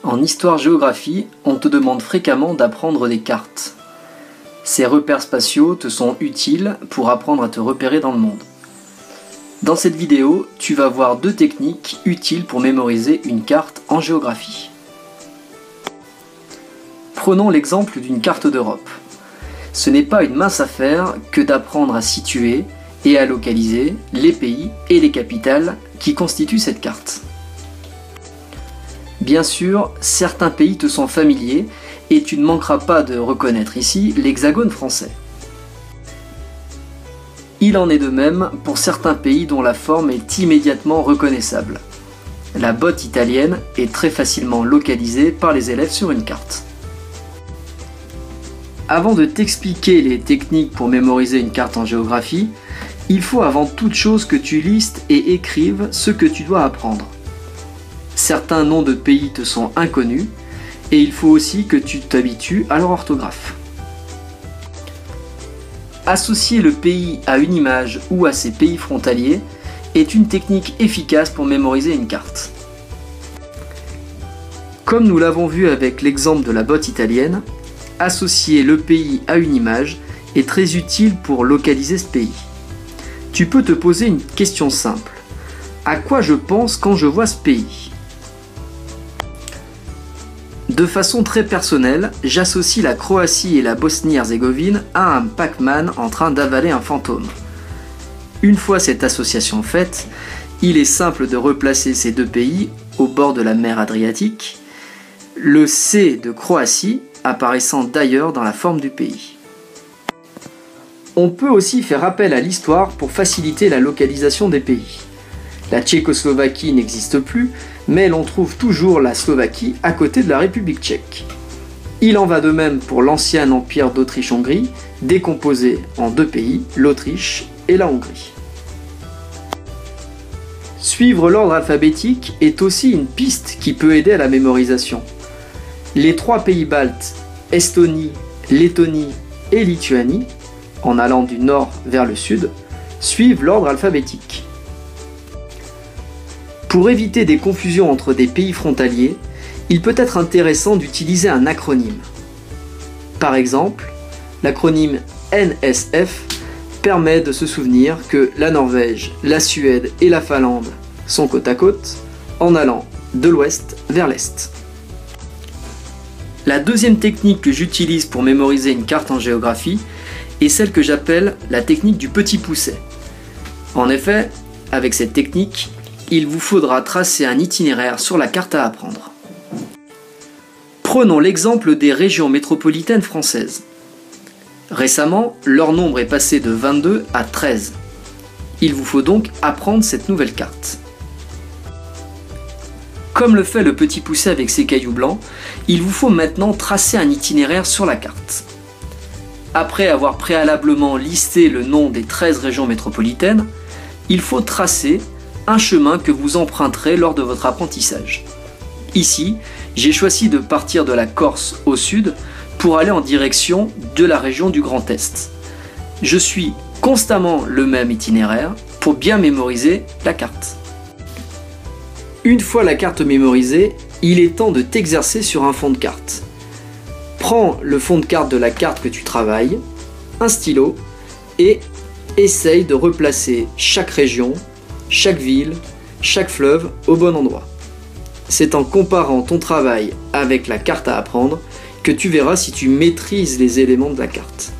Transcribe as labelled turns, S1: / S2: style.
S1: En histoire-géographie, on te demande fréquemment d'apprendre des cartes. Ces repères spatiaux te sont utiles pour apprendre à te repérer dans le monde. Dans cette vidéo, tu vas voir 2 techniques utiles pour mémoriser une carte en géographie. Prenons l'exemple d'une carte d'Europe. Ce n'est pas une mince affaire que d'apprendre à situer et à localiser les pays et les capitales qui constituent cette carte. Bien sûr, certains pays te sont familiers et tu ne manqueras pas de reconnaître ici l'hexagone français. Il en est de même pour certains pays dont la forme est immédiatement reconnaissable. La botte italienne est très facilement localisée par les élèves sur une carte. Avant de t'expliquer les techniques pour mémoriser une carte en géographie, il faut avant toute chose que tu listes et écrives ce que tu dois apprendre. Certains noms de pays te sont inconnus et il faut aussi que tu t'habitues à leur orthographe. Associer le pays à une image ou à ses pays frontaliers est une technique efficace pour mémoriser une carte. Comme nous l'avons vu avec l'exemple de la botte italienne, associer le pays à une image est très utile pour localiser ce pays. Tu peux te poser une question simple. À quoi je pense quand je vois ce pays ? De façon très personnelle, j'associe la Croatie et la Bosnie-Herzégovine à un Pac-Man en train d'avaler un fantôme. Une fois cette association faite, il est simple de replacer ces 2 pays au bord de la mer Adriatique, le C de Croatie apparaissant d'ailleurs dans la forme du pays. On peut aussi faire appel à l'histoire pour faciliter la localisation des pays. La Tchécoslovaquie n'existe plus, mais l'on trouve toujours la Slovaquie à côté de la République tchèque. Il en va de même pour l'ancien empire d'Autriche-Hongrie, décomposé en 2 pays, l'Autriche et la Hongrie. Suivre l'ordre alphabétique est aussi une piste qui peut aider à la mémorisation. Les 3 pays baltes, Estonie, Lettonie et Lituanie, en allant du nord vers le sud, suivent l'ordre alphabétique. Pour éviter des confusions entre des pays frontaliers, il peut être intéressant d'utiliser un acronyme. Par exemple, l'acronyme NSF permet de se souvenir que la Norvège, la Suède et la Finlande sont côte à côte, en allant de l'ouest vers l'est. La deuxième technique que j'utilise pour mémoriser une carte en géographie est celle que j'appelle la technique du petit pousset. En effet, avec cette technique, il vous faudra tracer un itinéraire sur la carte à apprendre. Prenons l'exemple des régions métropolitaines françaises. Récemment, leur nombre est passé de 22 à 13. Il vous faut donc apprendre cette nouvelle carte. Comme le fait le petit pousset avec ses cailloux blancs, il vous faut maintenant tracer un itinéraire sur la carte. Après avoir préalablement listé le nom des 13 régions métropolitaines, il faut tracer un chemin que vous emprunterez lors de votre apprentissage. Ici, j'ai choisi de partir de la Corse au sud pour aller en direction de la région du Grand Est. Je suis constamment le même itinéraire pour bien mémoriser la carte. Une fois la carte mémorisée, il est temps de t'exercer sur un fond de carte. Prends le fond de carte de la carte que tu travailles, un stylo et essaye de replacer chaque région, chaque ville, chaque fleuve au bon endroit. C'est en comparant ton travail avec la carte à apprendre que tu verras si tu maîtrises les éléments de la carte.